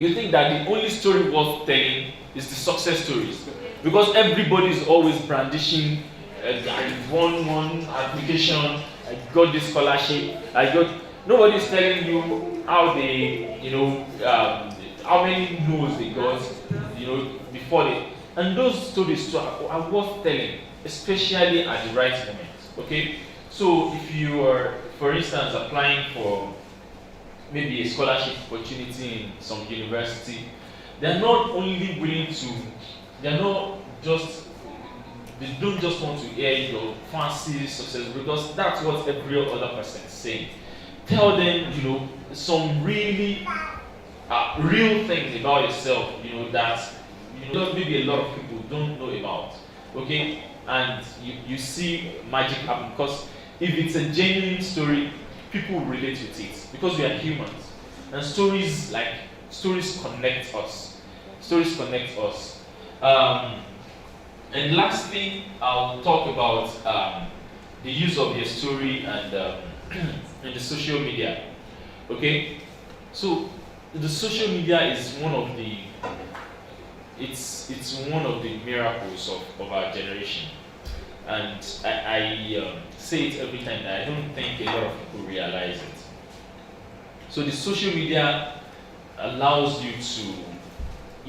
You think that the only story worth telling is the success stories, because everybody is always brandishing. I won one application, I got this scholarship, I got. Nobody is telling you how they, how many no's they got, before they. And those stories too are worth telling, especially at the right moment. Okay, so if you are, for instance, applying for maybe a scholarship opportunity in some university, they're not only willing to, they're not just, they don't just want to hear your fancy success, because that's what every other person is saying. Tell them, some really real things about yourself, that maybe a lot of people don't know about. Okay, and you see magic happen, because if it's a genuine story, people relate with it, because we are humans, and stories connect us. Stories connect us. And lastly, I'll talk about the use of your story and in the social media. Okay, so the social media is one of the it's one of the miracles of our generation, and I say it every time that I don't think a lot of people realize it. So the social media allows you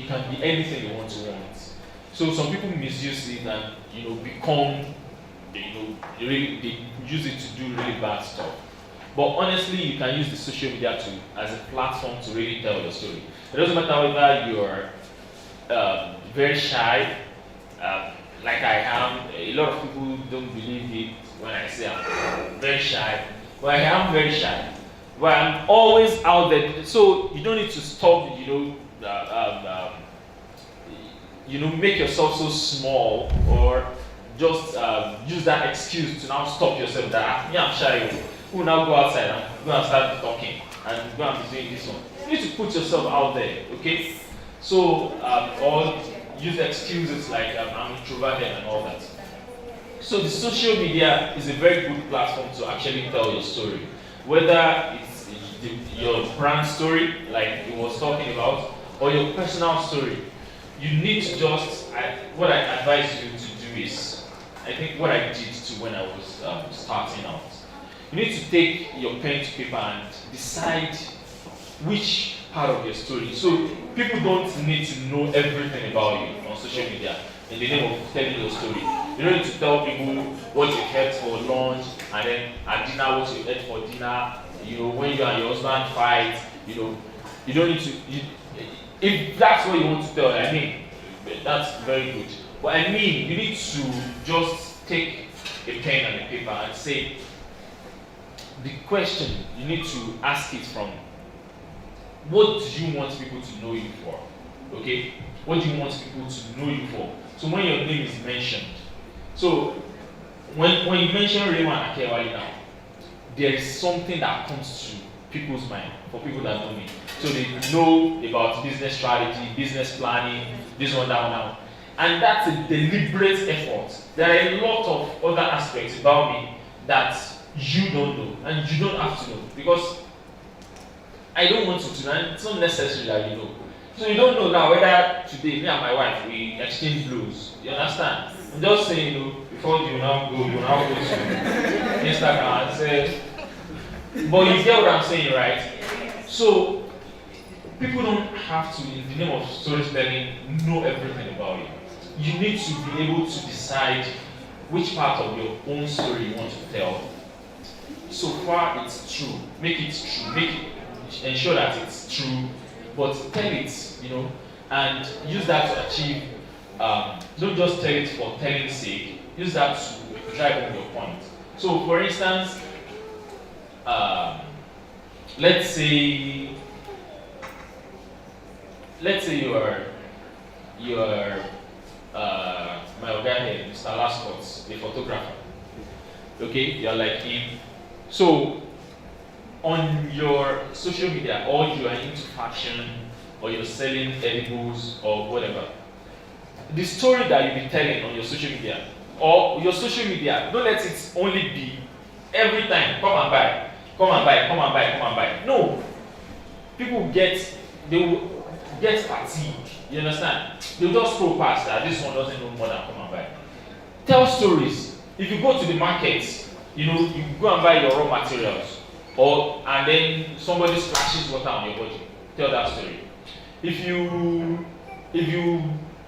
can be anything you want to want. So some people misuse it and become, they use it to do really bad stuff. But honestly, you can use the social media as a platform to really tell your story. It doesn't matter whether you're very shy, like I am. A lot of people don't believe it when I say I'm very shy, but I am very shy. But I'm always out there, so you don't need to stop. Make yourself so small, or just use that excuse to now stop yourself. That I'm shy. Who now go outside and go and start talking and go and be doing this one. You need to put yourself out there, okay? So, or use excuses like I'm introverted and all that. So the social media is a very good platform to actually tell your story. Whether it's your brand story, like it was talking about, or your personal story. You need to what I advise you to do is, I think what I did too when I was starting out. You need to take your pen to paper and decide which part of your story. So people don't need to know everything about you on social media in the name of telling your story. You don't need to tell people what you had for lunch, and then at dinner what you ate for dinner. When you and your husband fight. You don't need to. If that's what you want to tell, that's very good. But you need to just take a pen and a paper and say, the question, you need to ask it from, what do you want people to know you for? Okay? What do you want people to know you for? So when your name is mentioned, so when you mention RILWAN AKEYEWALE now, there is something that comes to people's mind, for people that know me. So they know about business strategy, business planning, this one, that one, that one. And that's a deliberate effort. There are a lot of other aspects about me that you don't know, and you don't have to know, because I don't want you to know, and it's not necessary that you know. So you don't know now whether today, me and my wife, we exchange blows. You understand? I'm just saying, before you now go to Instagram and say, but you get what I'm saying, right? So people don't have to, in the name of storytelling, know everything about you. You need to be able to decide which part of your own story you want to tell. So far it's true. Make it true. Ensure that it's true, but tell it, and use that to achieve. Don't just tell it for telling's sake. Use that to drive home your point. So, for instance, let's say you are my guy here, Mr. Lascott, the photographer. Okay, you're like him. So on your social media, or you are into fashion, or you're selling edibles or whatever, the story that you'll be telling on your social media, or your social media, don't let it only be every time, come and buy. No. People get fatigued. You understand? They'll just scroll past that. This one doesn't know more than come and buy. Tell stories. If you go to the market, you go and buy your raw materials, and then somebody splashes water on your body. Tell that story. If you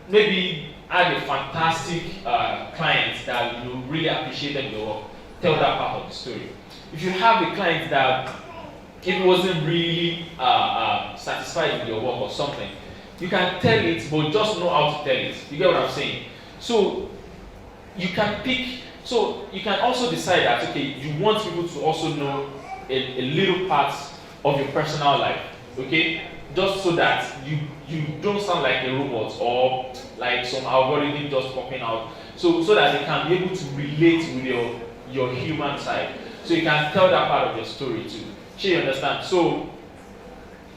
maybe had a fantastic client that really appreciated your work, tell that part of the story. If you have a client that it wasn't really satisfied with your work or something, you can tell it, but just know how to tell it. You get what I'm saying? So you can pick. So you can also decide that you want people to also know a little part of your personal life. Okay, just so that you don't sound like a robot or like some algorithm just popping out. So that they can be able to relate with your human side. So you can tell that part of your story too. You understand? So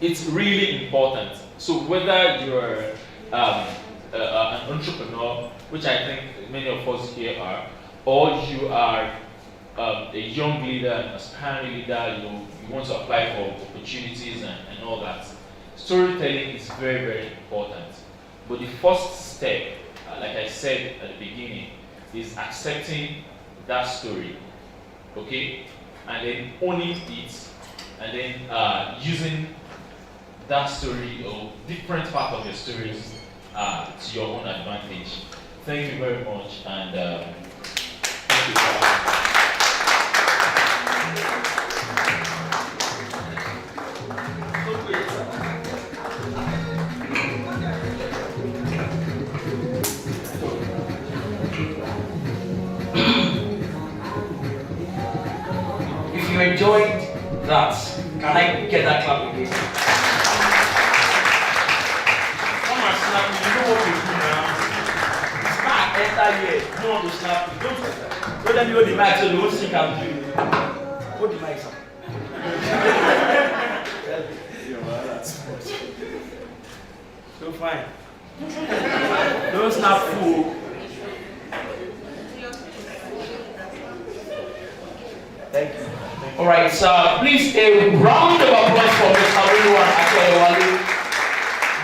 it's really important. So whether you're an entrepreneur, which I think many of us here are, or you are a young leader, an aspiring leader, you want to apply for opportunities and all that, storytelling is very, very important. But the first step, like I said at the beginning, is accepting that story, okay, and then owning it, and then using that story or different part of your stories to your own advantage. Thank you very much, and thank you for If you enjoyed that, can I get that clap again? Come and snap me. You know what you do now. Snap, enter here. You don't want to snap me. Don't let me hold the mic so the whole thing can do it. Hold the mic, sir. So fine. Don't snap fool. Thank you. All right, so please a round of applause for Mr. RILWAN AKEYEWALE.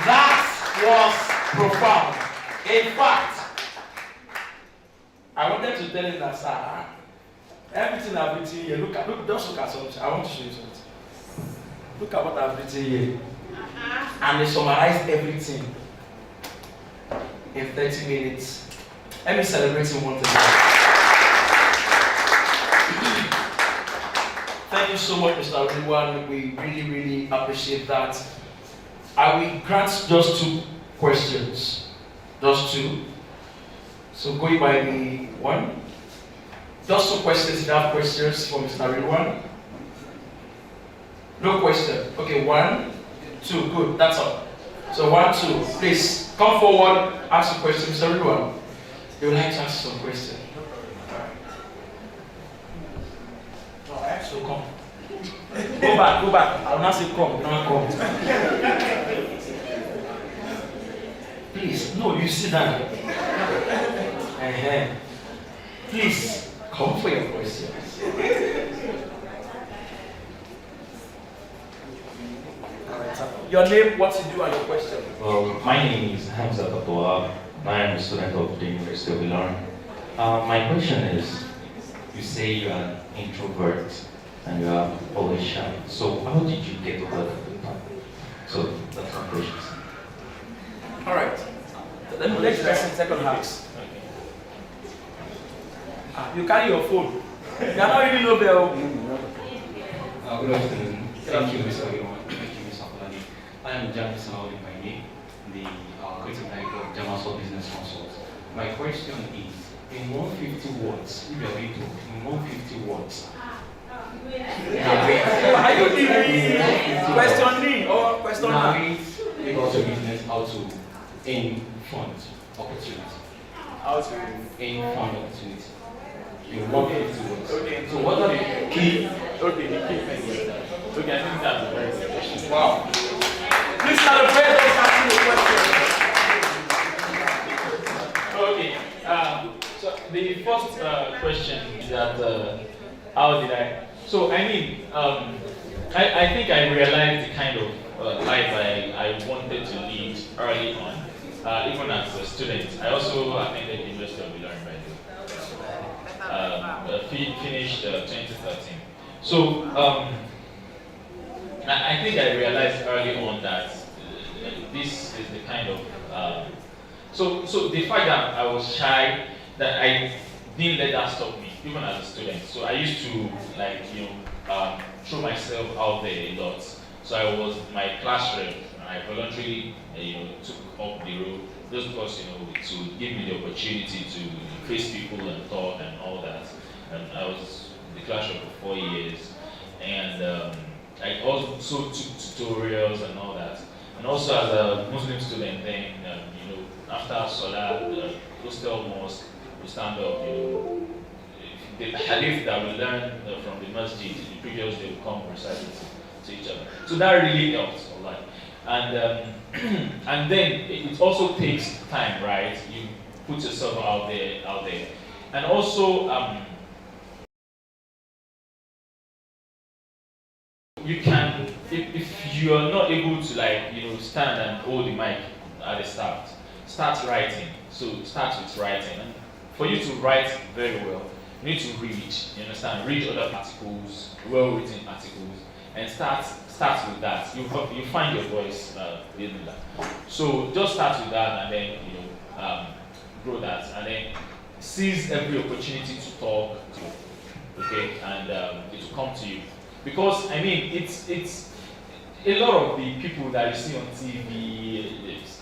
That was profound. In fact, I wanted to tell him that, sir, everything I've written here, just look at something. I want to show you something. Look at what I've written here. And they summarized everything in 30 minutes. Let me celebrate him once again. Thank you so much, Mr. RILWAN. We really, really appreciate that. I will grant just 2 questions. Just 2. So going by the 1. Just 2 questions. If you have questions for Mr. RILWAN. No question. Okay, 1, 2. Good. That's all. So 1, 2. Please come forward. Ask a question, Mr. RILWAN. You would like to ask some questions. So come. Go back. I will not say come, not come. Please, no, you sit down. Please, come for your questions. Your name, what you do, and your question. Well, my name is Akolade. I am a student of the University of Ilorin. My question is, you say you are an introvert and you are always shy. So how did you get over that? So that's my question. All right. Let me next person second half. You carry your phone. You are not really no bell. Good afternoon. Thank you, Mr. RILWAN. Thank you, Mr. Akolade. I am James Saudi by name, the creative director of Jamasol Business Consult. My question is, in 150 words, if you are going to, in 150 words, Are you the question me or question narrate about your business, how to fund opportunity. How to fund opportunity. In 150 words. Okay. So what are the key? Okay, the key thing. Okay, I think that's a very good question. Wow. Please celebrate those asking the question. Okay. So the first question is that how did I? So I mean, I think I realized the kind of life I wanted to lead early on, even as a student. I also attended the University of Ilorin, by the way. Finished 2013. So I think I realized early on that this is the kind of so the fact that I was shy, that I didn't let that stop me, even as a student. So I used to throw myself out there a lot. So I was my class rep, and I voluntarily took up the role just because to give me the opportunity to face people and talk and all that. And I was the class rep for 4 years, and I also took tutorials and all that. And also as a Muslim student, then after Salah, hostel mosque, we stand up. The hadith that we learned from the masjid the previous day will come recite it to each other. So that really helps a lot. And and then it also takes time, right? You put yourself out there, and also you can, if you are not able to stand and hold the mic at the start writing. So start with writing, and for you to write very well, you need to read. You understand? Read other articles, well-written articles, and start with that. You find your voice building that. So just start with that, and then grow that, and then seize every opportunity to talk to. Okay, and it will come to you. Because I mean, it's a lot of the people that you see on TV,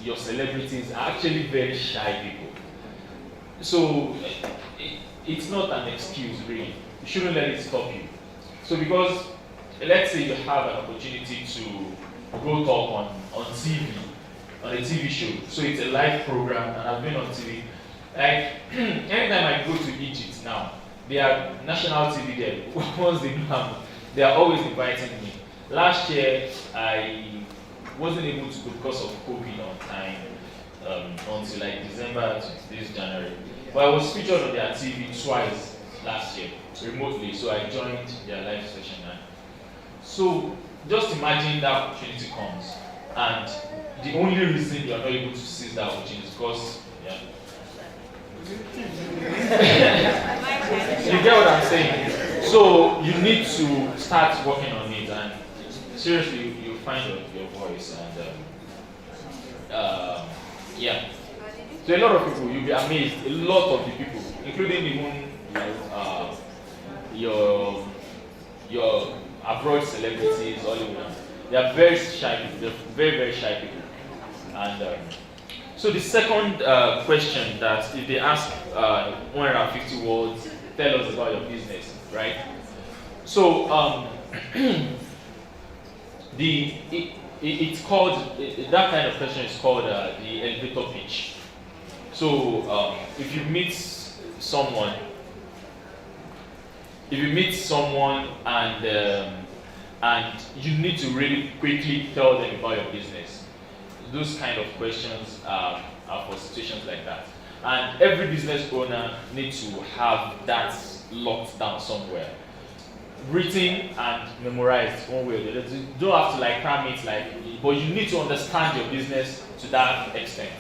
your celebrities, are actually very shy people. So it's not an excuse, really. You shouldn't let it stop you. So because let's say you have an opportunity to go talk on TV, on a TV show. So it's a live program, and I've been on TV. Like anytime I go to Egypt now, they are national TV there. Once they come, they are always inviting me. Last year, I wasn't able to go because of COVID on time until like December to this January. But I was featured on their TV twice last year, remotely. So I joined their live session. So just imagine that opportunity comes, and the only reason you are not able to seize that opportunity is because you get what I'm saying? So you need to start working on it, and seriously, you'll find your voice, and yeah. So a lot of people, you'll be amazed. A lot of the people, including even your abroad celebrities, Hollywood, they are very shy people. They're very, very shy people. And so the second question, that if they ask 150 words, tell us about your business, right? So it's called, that kind of question is called the elevator pitch. So if you meet someone and you need to really quickly tell them about your business, those kind of questions are for situations like that. And every business owner needs to have that locked down somewhere, written and memorized one way or the other. You don't have to cram it, but you need to understand your business to that extent.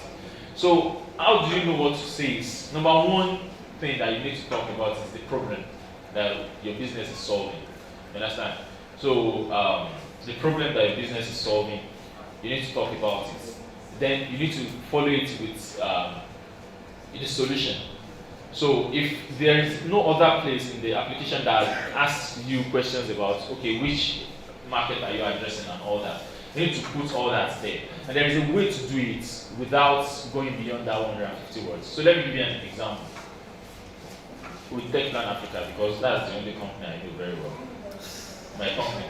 So how do you know what to say? Is number one thing that you need to talk about is the problem that your business is solving. You understand? So the problem that your business is solving, you need to talk about it. Then you need to follow it with the solution. So if there is no other place in the application that asks you questions about, okay, which market are you addressing and all that, you need to put all that there. And there is a way to do it without going beyond that 150 words. So let me give you an example with Techplan Africa, because that's the only company I know very well. My company.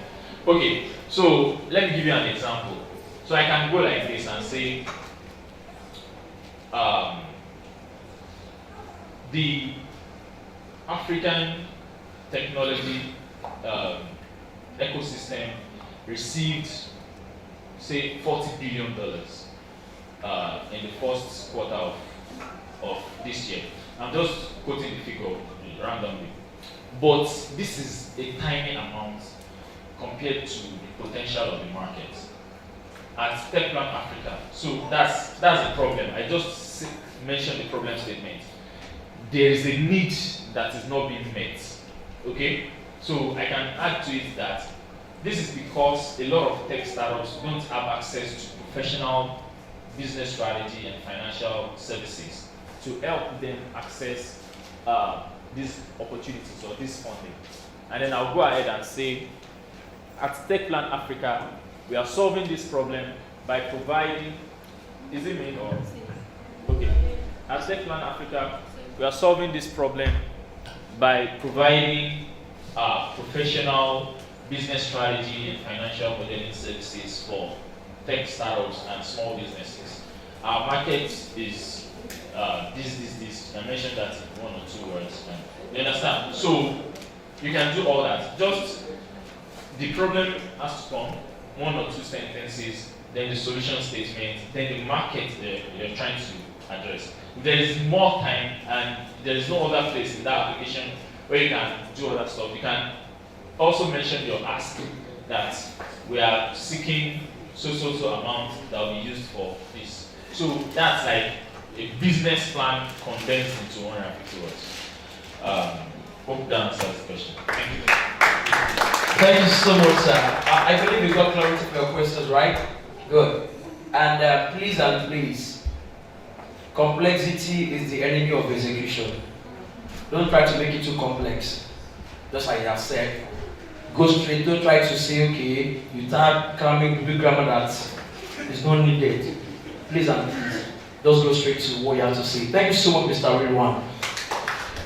Okay, so let me give you an example. So I can go like this and say, the African technology ecosystem received, say, $40 billion in the first quarter of this year. I'm just quoting the figure randomly. But this is a tiny amount compared to the potential of the market. at Tech Plan Africa. So that's the problem. I just mentioned the problem statement. There is a need that is not being met. Okay? So I can add to it that this is because a lot of tech startups don't have access to professional business strategy and financial services to help them access these opportunities or this funding. And then I'll go ahead and say, at Tech Plan Africa, we are solving this problem by providing, is it me or? Okay. At Tech Plan Africa, we are solving this problem by providing professional business strategy and financial modeling services for tech startups and small businesses. Our market is this. I mentioned that in 1 or 2 words. You understand? So you can do all that. Just the problem has to come, 1 or 2 sentences, then the solution statement, then the market you're trying to address. If there is more time and there is no other place in that application where you can do all that stuff, you can also mention your ask that we are seeking so amount that will be used for this. So that's like a business plan condensed into 150 words. Hope that answers the question. Thank you. Thank you so much, sir. I believe we got clarity for your questions, right? Good. And please, complexity is the enemy of execution. Don't try to make it too complex. Just like I have said, go straight. Don't try to say, okay, you start cramming big grammar that is not needed. Please and please, just go straight to what you have to say. Thank you so much, Mr. RILWAN.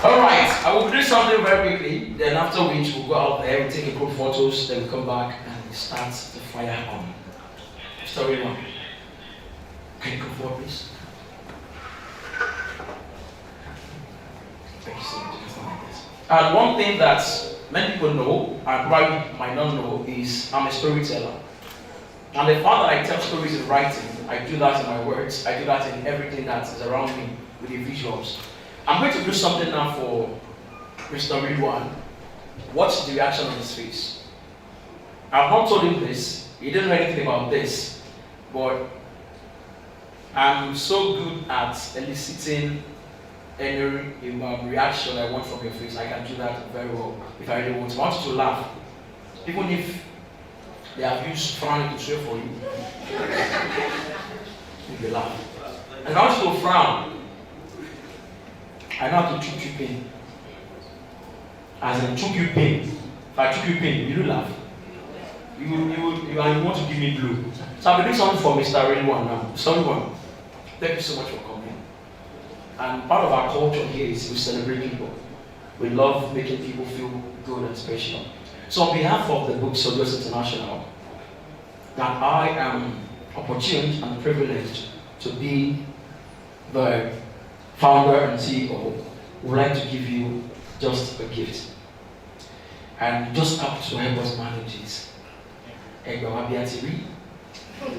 All right, I will do something very quickly. Then after which we'll go out there, we'll take a group photos, then we come back and we start the fire on. Mr. RILWAN, can you come forward, please? Thank you so much. And one thing that many people know, and probably might not know, is I'm a storyteller. And the fact that I tell stories in writing, I do that in my words, I do that in everything that is around me with the visuals. I'm going to do something now for Mr. RILWAN. Watch the reaction on his face. I've not told him this, he didn't know anything about this, but I'm so good at eliciting any reaction I want from your face. I can do that very well if I really want. I want you to laugh. Even if they have used frowning to show for you, you will laugh. And I want you to frown. I know how to choke you pain. As in choke you pain. If I choke you pain, you will laugh. You want to give me blue. So I'll be doing something for Mr. RILWAN now. Mr. RILWAN, thank you so much for coming. And part of our culture here is we celebrate people. We love making people feel good and special. So on behalf of the Book Soldiers International, that I am opportune and privileged to be the founder and CEO, would like to give you just a gift. And just have to help us manage it. They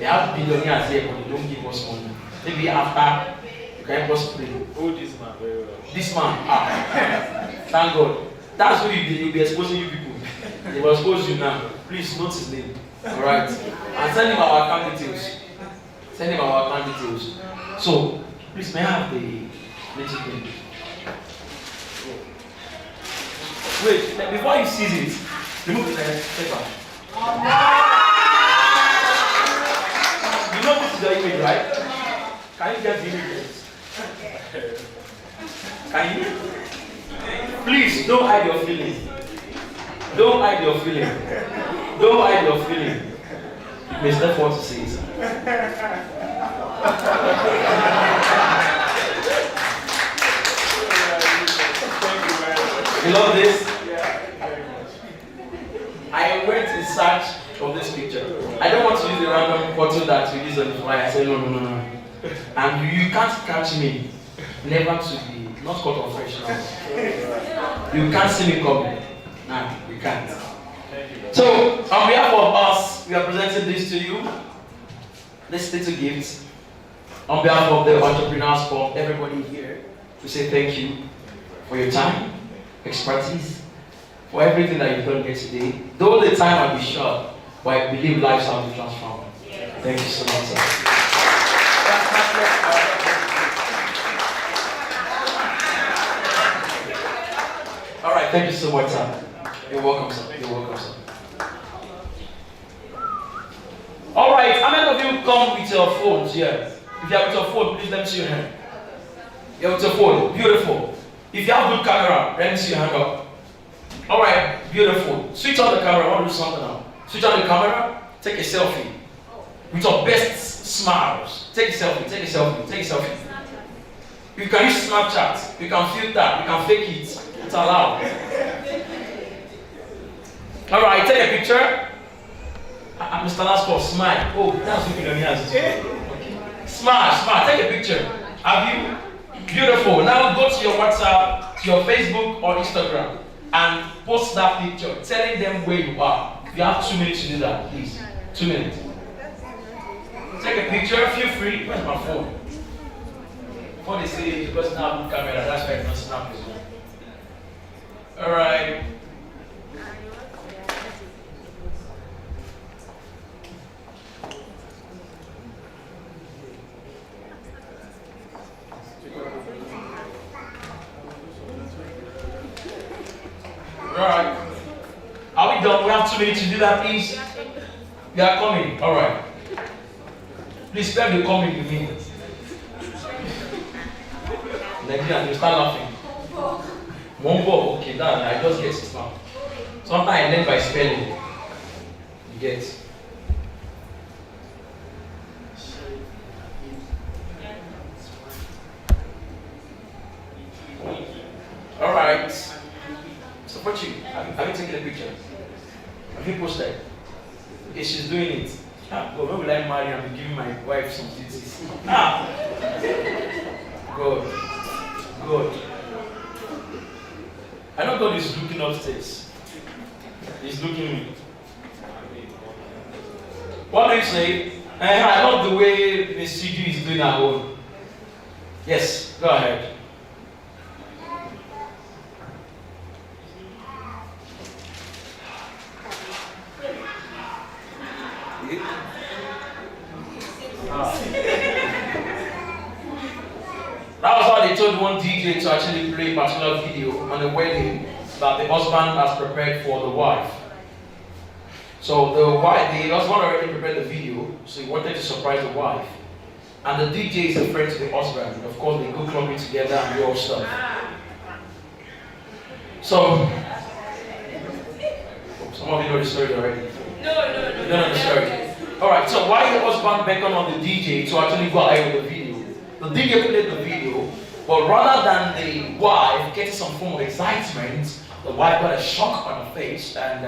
have billionaires here, but they don't give us money. Maybe after, you can help us pray. Oh, this man very well. This man, thank God. That's who you'll be exposing you people. They will expose you now. Please note his name. Alright? And send him our account details. Send him our account details. So, please may I have the little thing? Wait, before you seize it, remove the paper. You know this is the image, right? Can you get the images? Can you? Please don't hide your feelings. Don't hide your feeling. Don't hide your feeling. You may step forward to see it. You love this? I went in search of this picture. I don't want to use the random photo that we use on the flyer. I said no. And you can't catch me. Never to be not caught on fresh now. You can't see me coming. Nah, you can't. So on behalf of us, we are presenting this to you. This little gift. On behalf of the entrepreneurs, for everybody here, to say thank you for your time, expertise, for everything that you've done here today. Though the time might be short, but I believe lives have been transformed. Thank you so much, sir. All right, thank you so much, sir. You're welcome, sir. You're welcome, sir. All right, how many of you come with your phones here? If you have with your phone, please let me see your hand. You have with your phone, beautiful. If you have good camera, let me see your hand up. All right, beautiful. Switch on the camera. I want to do something now. Switch on the camera. Take a selfie with your best smiles. Take a selfie. Take a selfie. Take a selfie. You can use Snapchat. You can filter. You can fake it. It's allowed. All right, take a picture. Mr. Lasco, smile. Oh, that's looking at me as okay. Smile, smile. Take a picture. Have you? Beautiful. Now go to your WhatsApp, to your Facebook or Instagram, and post that picture, telling them where you are. You have 2 minutes to do that, please. 2 minutes. Take a picture. Feel free. Where's my phone? Before they say the person have a camera, that's why it's not snap as well. All right. Alright. Are we done? We have 2 minutes to do that, please. You are coming. Alright. Please spell the coming with me. Nigerian, you start laughing. One ball, okay, that I just get it now. Sometimes I learn by spelling. You get. Alright. So what you have you taken a picture? Have you posted? Okay, she's doing it. But when will I marry and be giving my wife some duties? Good. Good. I know God is looking upstairs. He's looking at me. What do you say? I love the way Miss CG is doing at home. Yes, go ahead. That was how they told one DJ to actually play a particular video on a wedding that the husband has prepared for the wife. So the husband already prepared the video, so he wanted to surprise the wife. And the DJ is a friend to the husband. And of course, they go clubbing together and do all stuff. So, some of you know the story already. No. You don't know the story. Alright, so why the husband beckoned on the DJ to actually go ahead with the video? The DJ played the video, but rather than the wife getting some form of excitement, the wife got a shock on her face, and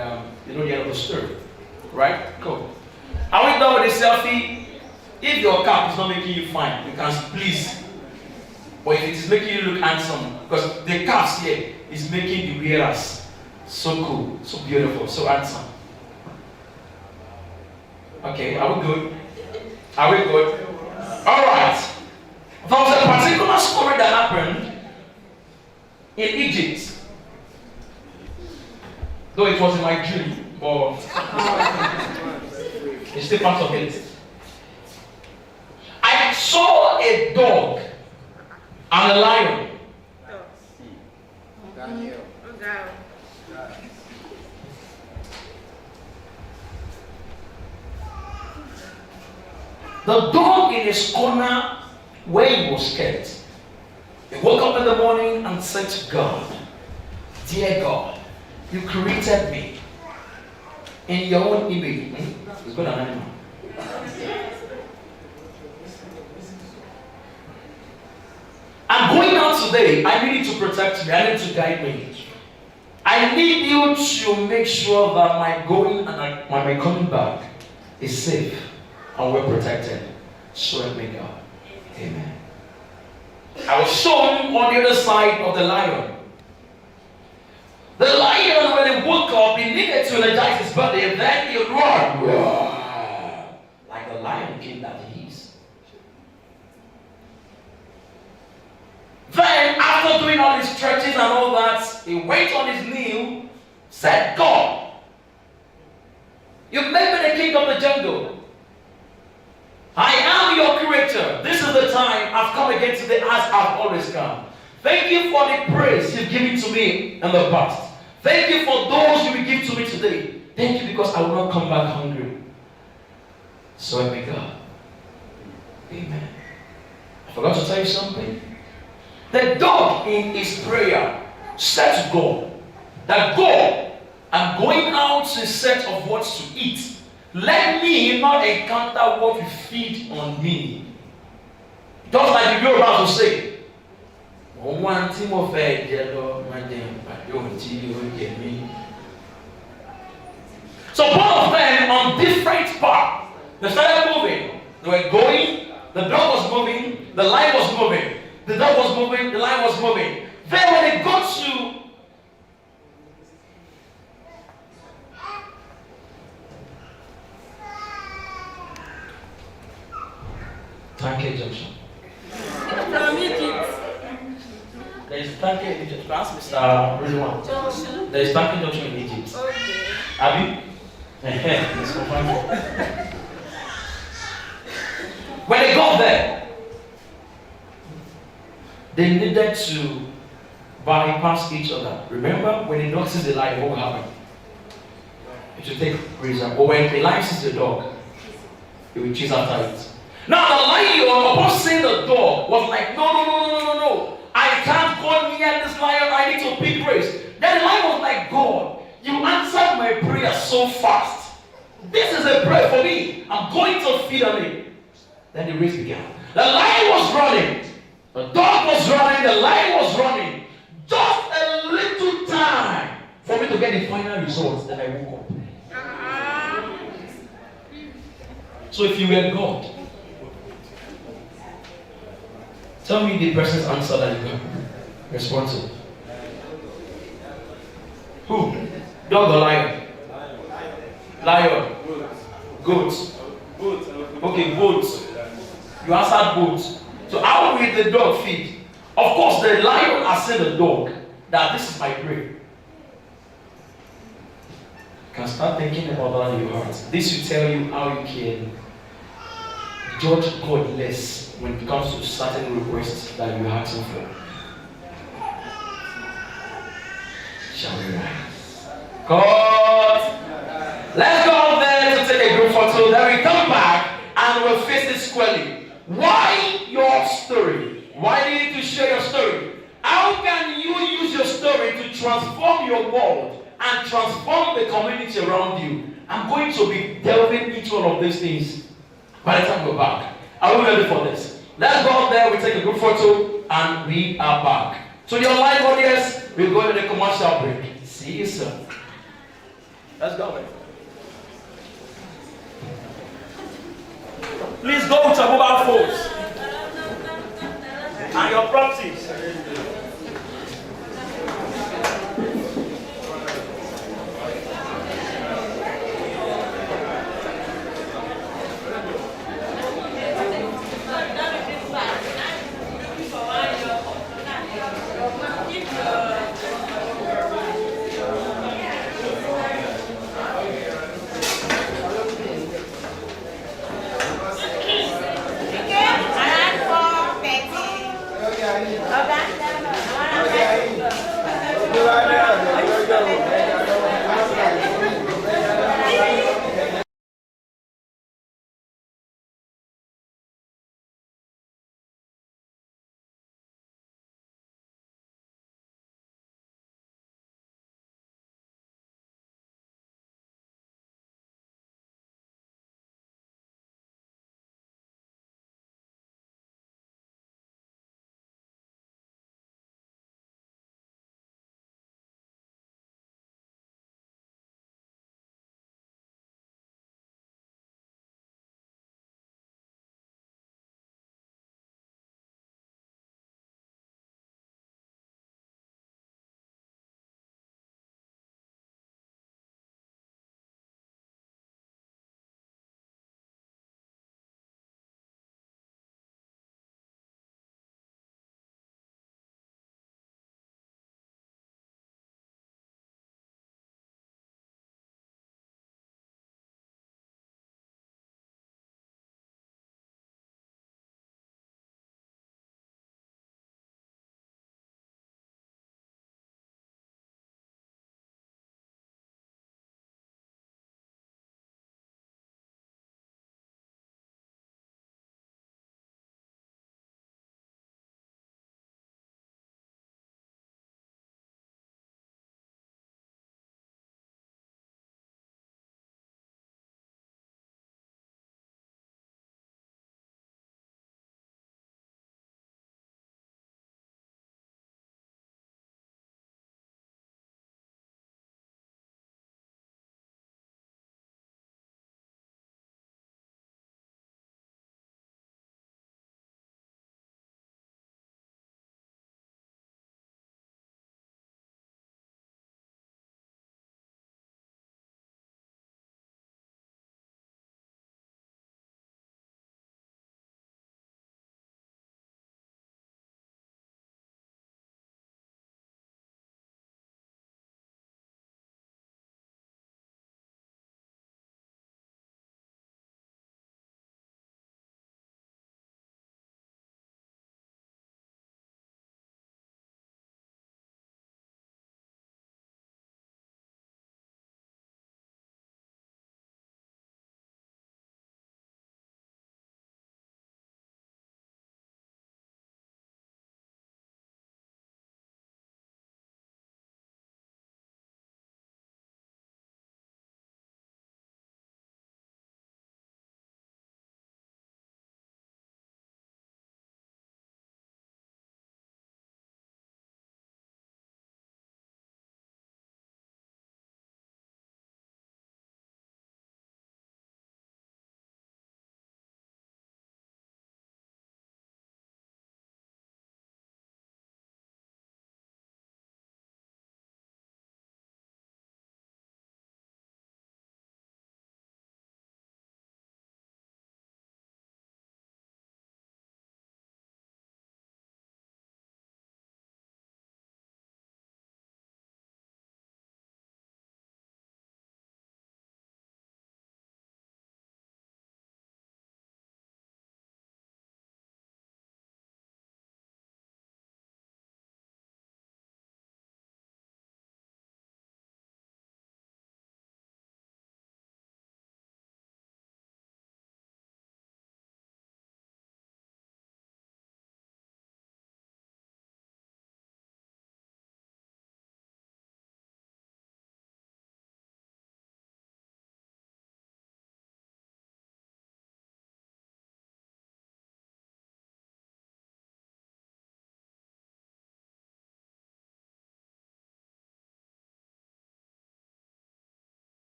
you know the end of the story. Right? Cool. Are we done with the selfie? If your cap is not making you fine, you can please. But if it is making you look handsome, because the caps here is making the wearers so cool, so beautiful, so handsome. Okay, are we good? Are we good? Alright. There was a particular story that happened in Egypt. Though it was in my dream, but it's still part of it. I saw a dog and a lion. The dog in his corner where he was kept. He woke up in the morning and said to God, "Dear God, you created me in your own image." It's got an animal. I'm going out today. I need you to protect me. I need you to guide me. I need you to make sure that my going and my coming back is safe and well protected. So help me God. Amen. I was shown on the other side of the lion. The lion, when he woke up, he needed to energize his body, and then he roared. Like the lion king that he is. Then, after doing all his stretches and all that, he went on his knee, said, "God, you've made me the king of the jungle. am your creator. This is the time I've come again today as I've always come. Thank you for the praise you've given to me in the past. Thank you for those you will give to me today. Thank you because I will not come back hungry. So help me God. Amen. I forgot to tell you something. The dog in his prayer said to God that God, I'm going out in search of what to eat. Let me not encounter what you feed on me. Just like the Yoruba will say, so both of them on different paths. They started moving. They were going. The dog was moving. The lion was moving. The dog was moving. The lion was moving. Then when they got to Tanke Junction. From Egypt. There is Tanke in Egypt. Ask Mr. RILWAN. Junction. There is Tanke Junction in Egypt. Okay. Abi? Let's go find it. When they got there, they needed to bypass each other. Remember, when the dog sees the lion, what will happen? It should take reason. But when the lion sees the dog, he will chase after it. Now the lion, upon seeing the dog, was like, no. I can't go near this lion. I need to pick race. Then the lion was like, God, you answered my prayer so fast. This is a prayer for me. I'm going to feed on it. Then the race began. The lion was running. The dog was running. The lion was running. Just a little time for me to get the final results. Then I woke up. So if you were God, tell me the person's answer that you got. Respond to. Who? Dog or lion? Lion. Goat. Okay, goat. You answered goat. So how will the dog feed? Of course, the lion has said the dog that this is my prey. You can start thinking about that in your heart. This will tell you how you can judge God less when it comes to certain requests that you're asking for. Shall we rise? God, let's go out there to take a group photo. Then we come back and we'll face it squarely. Why your story? Why do you need to share your story? How can you use your story to transform your world and transform the community around you? I'm going to be delving into all of these things by the time we're back. Are we ready for this? Let's go out there, we take a group photo, and we are back. So your live audience, we're going to the commercial break. See you soon. Let's go, man. Please go with your mobile phones and your properties. Okay.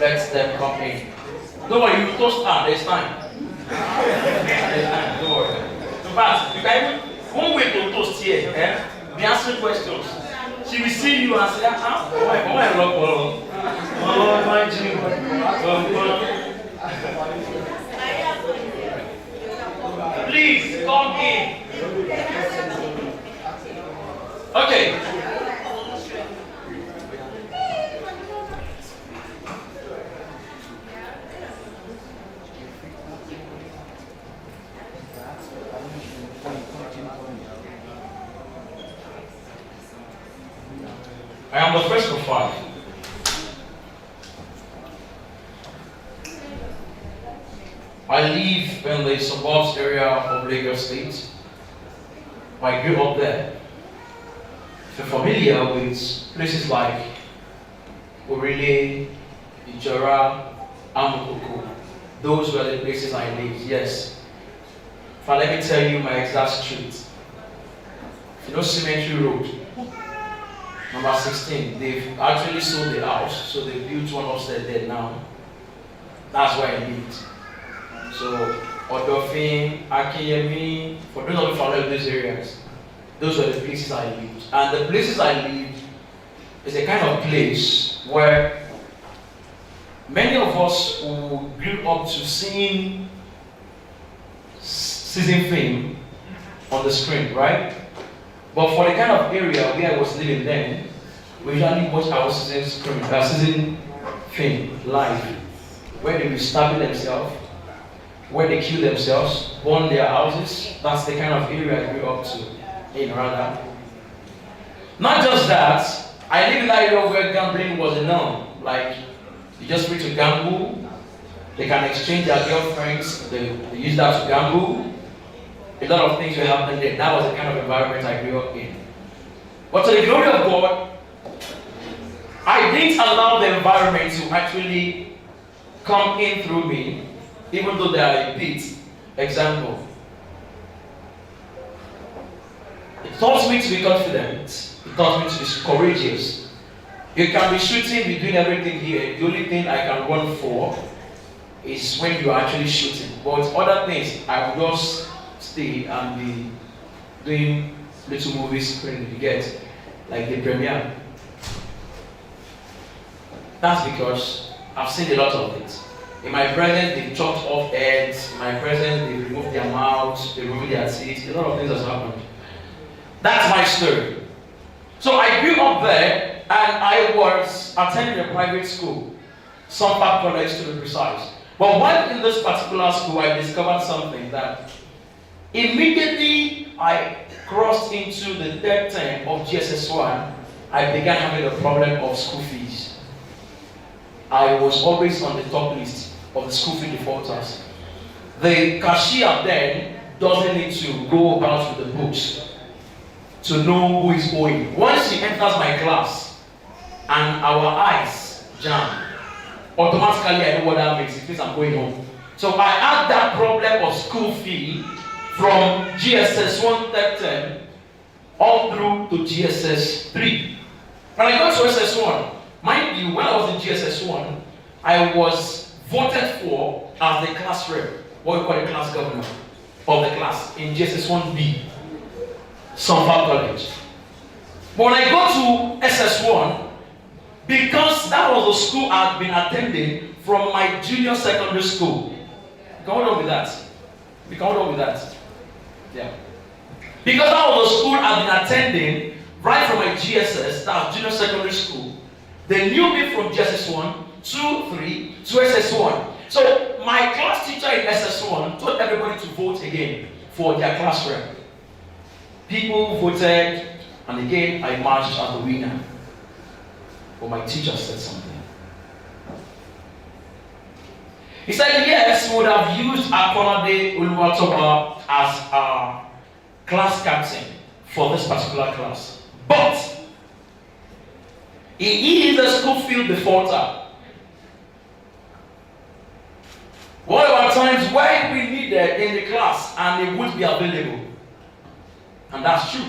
let them come in. Don't worry, you toast her, there's time. There's time, don't worry. In fact, you can even, one way to toast here, be answering questions. She will see you and say, please come in. Okay. I am the first of 5. I live in the suburbs area of Lagos State. I grew up there. If you're familiar with places like Orile, Ijora, Amukoko, those were the places I lived, yes. But let me tell you my exact street. You know Cemetery Road, number 16, they've actually sold the house, so they built one upstairs there now. That's where I lived. So, Odofin, Akeyewale, for those of you familiar with those areas, those were the places I lived. And the places I lived is a kind of place where many of us who grew up to seeing season fame on the screen, right? But for the kind of area where I was living then, we usually watch our season fame live, where they will stab themselves, where they kill themselves, burn their houses. That's the kind of area I grew up in, rather. Not just that, I live in that area where gambling was a norm. Like, you just free to gamble, they can exchange their girlfriends, they use that to gamble. A lot of things were happening there. That was the kind of environment I grew up in. But to the glory of God, I didn't allow the environment to actually come in through me, even though they are a bit example. It taught me to be confident. It taught me to be courageous. You can be shooting, be doing everything here. The only thing I can run for is when you are actually shooting. But other things, I would just stay and be doing little movies when you get, like the premiere. That's because I've seen a lot of it. In my presence, they chopped off heads. In my presence, they removed their mouths, they removed their teeth. A lot of things has happened. That's my story. So I grew up there, and I was attending a private school, Sunpark College to be precise. But while in this particular school, I discovered something that immediately I crossed into the 3rd term of GSS1, I began having a problem of school fees. I was always on the top list of the school fee defaulters. The cashier then doesn't need to go about with the books to know who is owing. Once she enters my class and our eyes jam, automatically I know what that means. It means I'm going home. So I had that problem of school fee from GSS1 3rd term all through to GSS3. When I got to SS1, mind you, when I was in GSS1, I was voted for as the class rep, what we call the class governor of the class in GSS1B, Sunpark College. But when I got to SS1, because that was the school I had been attending from my junior secondary school. You can hold on with that. You can hold on with that. Yeah. Because that was the school I've been attending right from my GSS, that's junior secondary school. They knew me from GSS1, 2, 3 to SS1. So my class teacher in SS1 told everybody to vote again for their class rep. People voted, and again I marched as the winner. But my teacher said something. He said, yes, we would have used Akolade Oluwatoba as our class captain for this particular class. But he is a school field defaulter. What about times where we needed in the class and it would be available? And that's true.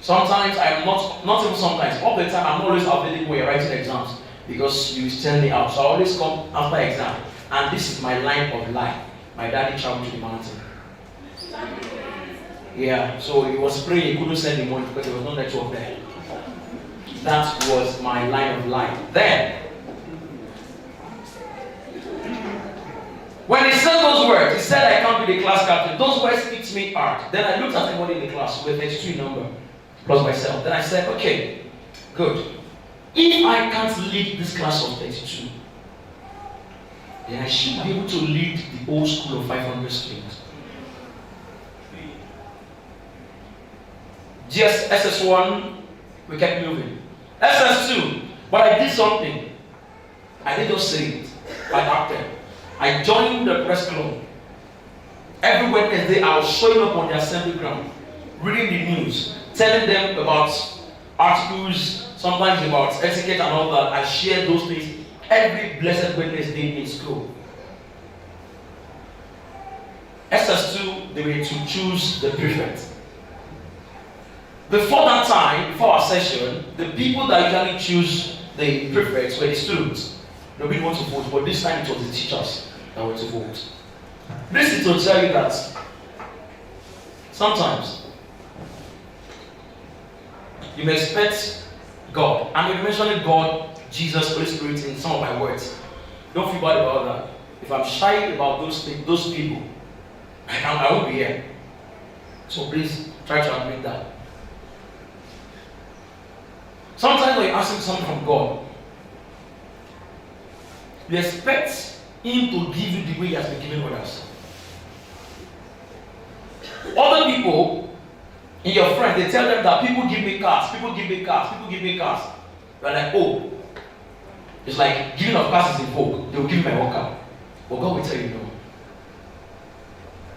Sometimes I'm not even sometimes, all the time I'm always available when you're writing exams. because you send me out. So I always come after exam. And this is my line of life. My daddy traveled to the mountain. Yeah, so he was praying, he couldn't send the money because there was no network there. That was my line of life. Then, when he said those words, he said I can't be the class captain. Those words hit me hard. Then I looked at everybody in the class with H2 number plus myself. Then I said, okay, good. If I can't lead this class of 32, then I should be able to lead the old school of 500 students. Just SS1, we kept moving. SS2, but I did something. I didn't just say it, I acted. I joined the press club. Every Wednesday, I was showing up on the assembly ground, reading the news, telling them about articles, sometimes about etiquette and all that. I shared those things every blessed Wednesday in school. SS2, they were to choose the prefect. Before that time, before our session, the people that usually choose the prefects were the students. Nobody wants to vote, but this time it was the teachers that were to vote. This is to tell you that sometimes you may expect God, and I'm mentioning God, Jesus, Holy Spirit in some of my words. Don't feel bad about that. If I'm shy about those things, those people, I won't be here. So please try to admit that. Sometimes when you're asking something from God, you expect Him to give you the way He has been giving others. Other people, in your friends, they tell them that people give me cars, people give me cars, people give me cars. You're like, oh, it's like giving of cars is in vogue. They will give me my own car. But God will tell you no.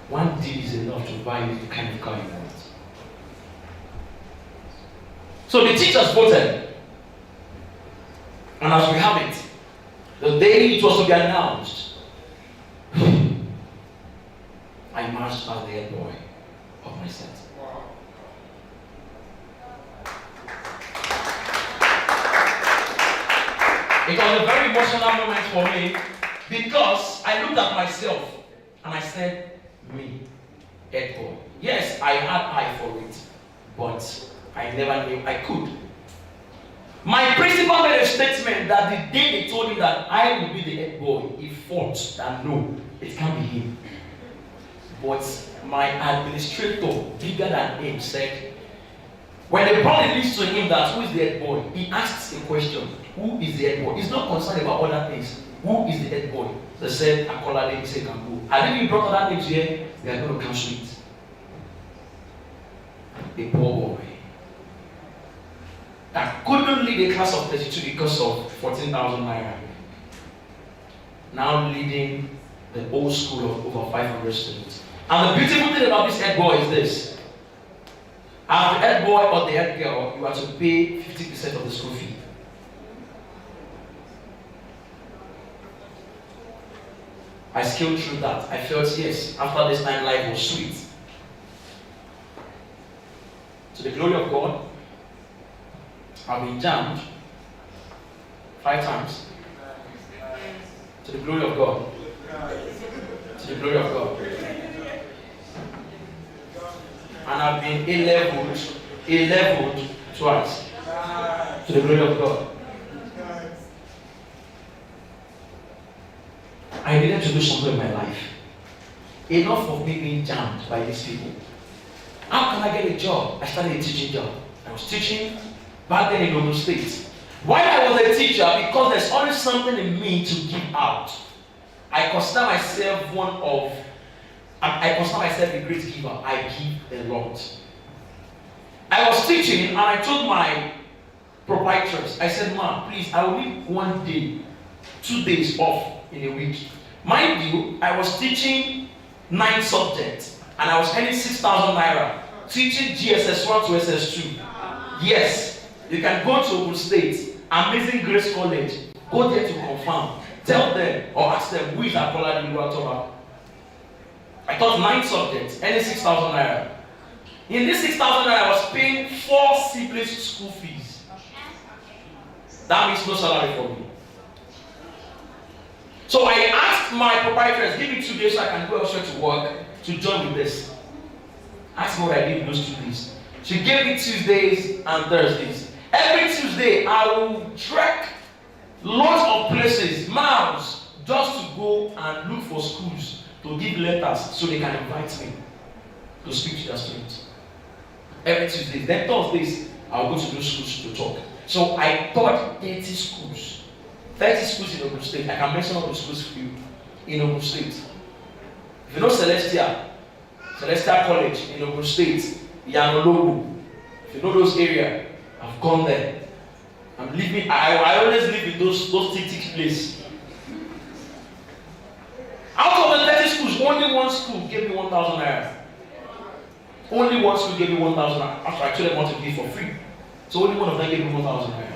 One deal is enough to buy you the kind of car you want. So the teachers voted. And as we have it, the day it was to be announced, I marched as the head boy of my set. Wow. It was a very emotional moment for me because I looked at myself and I said, me, head boy. Yes, I had eye for it, but I never knew I could. My principal made a statement that the day they told him that I will be the head boy, he fought that no, it can't be him. But my administrator, bigger than him, said, when they brought the list to him that who is the head boy, he asked a question, who is the head boy? He's not concerned about other things. Who is the head boy? They said, Akolade, he said, can go. And if you brought other names here, they are going to cancel it. A poor boy that couldn't lead a class of 32 because of 14,000 naira. Now leading the old school of over 500 students. And the beautiful thing about this head boy is this. As the head boy or the head girl, you are to pay 50% of the school fee. I scaled through that. I felt, yes, after this time, life was sweet. To the glory of God, I've been jammed 5 times. To the glory of God. To the glory of God. And I've been A-leveled twice. To the glory of God. I needed to do something in my life. Enough of me being jammed by these people. How can I get a job? I started a teaching job. I was teaching back then in Ogun State. Why I was a teacher? Because there's always something in me to give out. I consider myself a great giver. I give a lot. I was teaching and I told my proprietress, I said, ma'am, please, I will need 1 day, 2 days off in a week. Mind you, I was teaching 9 subjects and I was earning 6,000 naira teaching GSS1 to SS2. Yes, you can go to Ogun State, Amazing Grace College, go there to confirm. Tell them or ask them who is Akolade Oluwatoba. I taught 9 subjects, earning 6,000 naira. In this 6,000 naira, I was paying 4 siblings' school fees. That means no salary for me. So I asked my proprietors, give me 2 days so I can go elsewhere to work to join with this. Ask me what I did in those 2 days. She gave me Tuesdays and Thursdays. Every Tuesday, I will trek lots of places, miles, just to go and look for schools to give letters so they can invite me to speak to their students. Every Tuesday. Then Thursdays, I'll go to those schools to talk. So I taught 30 schools. 30 schools in Ogun State. I can mention all the schools for you in Ogun State. If you know Celestial College in Ogun State, Yanologu, if you know those areas, I've gone there. I'm living, I always live in those tick places. Out of the 30 schools, only one school gave me 1,000 naira. Only one school gave me 1,000 naira. After I told them what to give for free. So only one of them gave me 1,000 naira.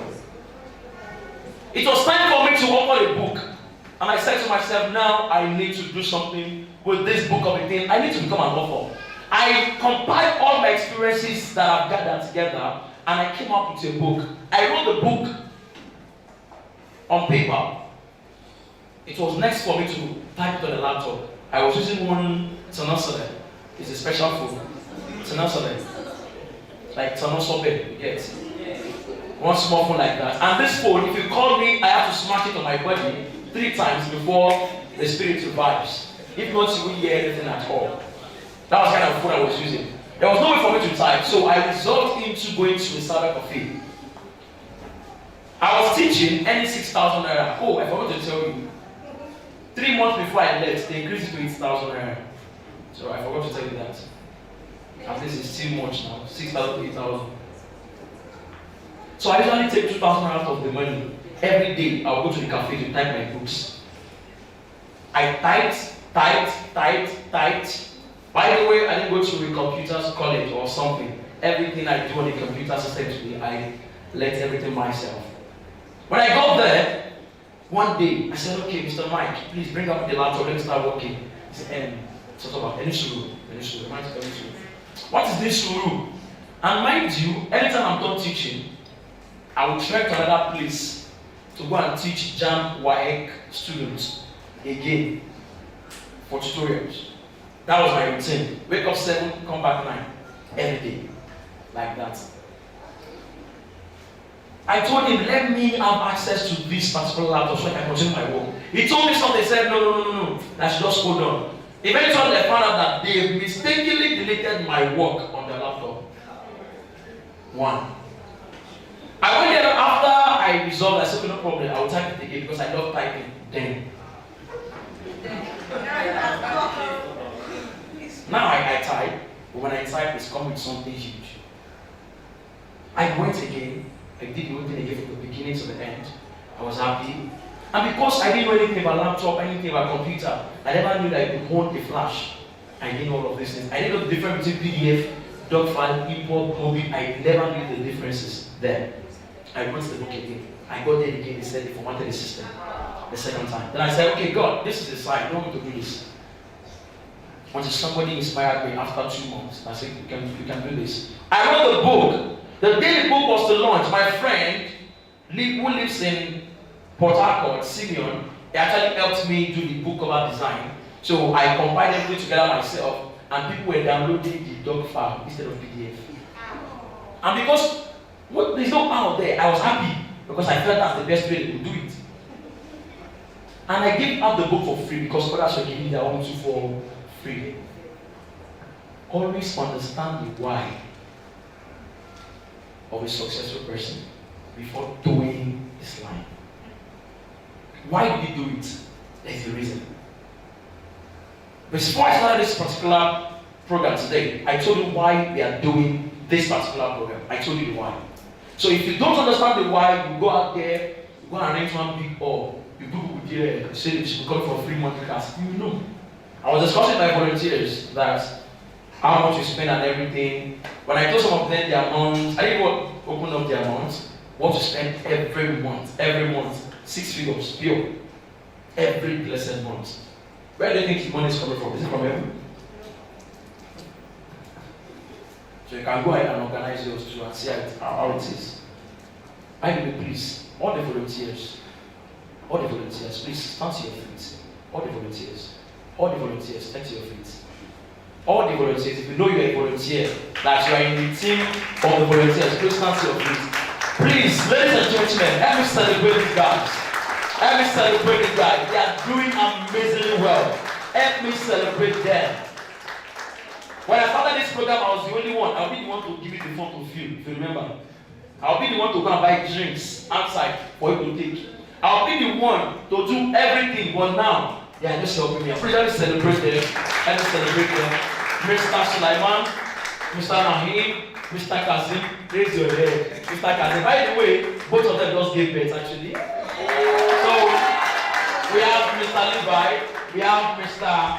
It was time for me to open a book. And I said to myself, now I need to do something with this book of a thing. I need to become an author. I compiled all my experiences that I've gathered together and I came up with a book. I wrote the book on paper. It was next for me to type it on the laptop. I was using one Tanosobe. It's a special phone. Tanosobe. Like Tanosobe, you get. One small phone like that. And this phone, if you call me, I have to smash it on my body 3 times before the spirit revives. If not, you won't hear anything at all. That was the kind of phone I was using. There was no way for me to type, so I resolved into going to a cyber cafe. I was teaching any 6,000 naira. Oh, I forgot to tell you. 3 months before I left, they increased it to 8,000 naira. So I forgot to tell you that. At least it's too much now. 6,000 to 8,000. So I usually take 2,000 out of the money. Every day I'll go to the cafe to type my books. I typed. By the way, I didn't go to a computer college or something. Everything I do on the computer system today, I let everything myself. When I got there, one day, I said, okay, Mr. Mike, please bring up the laptop, let me start working. He said, what is this rule? And mind you, anytime I'm done teaching, I will trek to another place to go and teach JAM WAEC students again for tutorials. That was my routine. Wake up 7, come back 9, every day, like that. I told him, let me have access to this particular laptop so I can continue my work. He told me something, he said, no, I should just hold on. Eventually I found out that they mistakenly deleted my work on the laptop. 1. I went there after I resolved, I said, no problem, I will type it again because I love typing then. Now I type, but when I type, it's coming with something huge. I went again, I did the whole thing again from the beginning to the end. I was happy. And because I didn't know anything about laptop, anything about computer, I never knew that I could hold a flash. I didn't know all of these things. I didn't know the difference between PDF, doc file, EPUB, MOBI. I never knew the differences there. I went to the book again. I got there again, they said they formatted the system the second time. Then I said, okay, God, this is the sign, you don't want me to do this. Until somebody inspired me after 2 months. I said, you can do this. I wrote the book. The day the book was to launch, my friend, who lives in Port Harcourt, Simeon, he actually helped me do the book cover design. So I compiled everything together myself, and people were downloading the doc file instead of PDF. And because there's no out there, I was happy because I felt that's the best way they could do it. And I gave out the book for free because others were giving their own too for free. Always understand the why of a successful person before doing this line. Why did he do it? There's the reason. Before I started this particular program today, I told you why we are doing this particular program. I told you the why. So if you don't understand the why, you go out there, you go and arrange one big hall. You people there say they should come for a free monthly class. You know. I was discussing with my volunteers that how much you spend and everything. When I told some of them the amount, I didn't open up the amount, what you spend every month, 6 figures, pure, every blessed month. Where do you think his money is coming from? Is it from heaven? So you can go ahead and organize yours too and see how it is. By the way, please, all the volunteers, please stand to your feet. feet. All the volunteers. All the volunteers, stand to your feet. All the volunteers, if you know you're a volunteer, that you are in the team of the volunteers, please stand to your feet. Please, ladies and gentlemen, help me celebrate these guys. Help me celebrate these guys. They are doing amazingly well. Help me celebrate them. When I started this program, I was the only one. I'll be the one to give you the phone to fill, if you remember. I'll be the one to go and buy drinks outside for you to take. I'll be the one to do everything, but now, they are just helping me. I'm pretty celebrate them. Let me celebrate them. Mr. Sulaiman, Mr. Rahim, Mr. Kazim, raise your head. Mr. Kazim. By the way, both of them just gave birth actually. So we have Mr. Levi, we have Mr.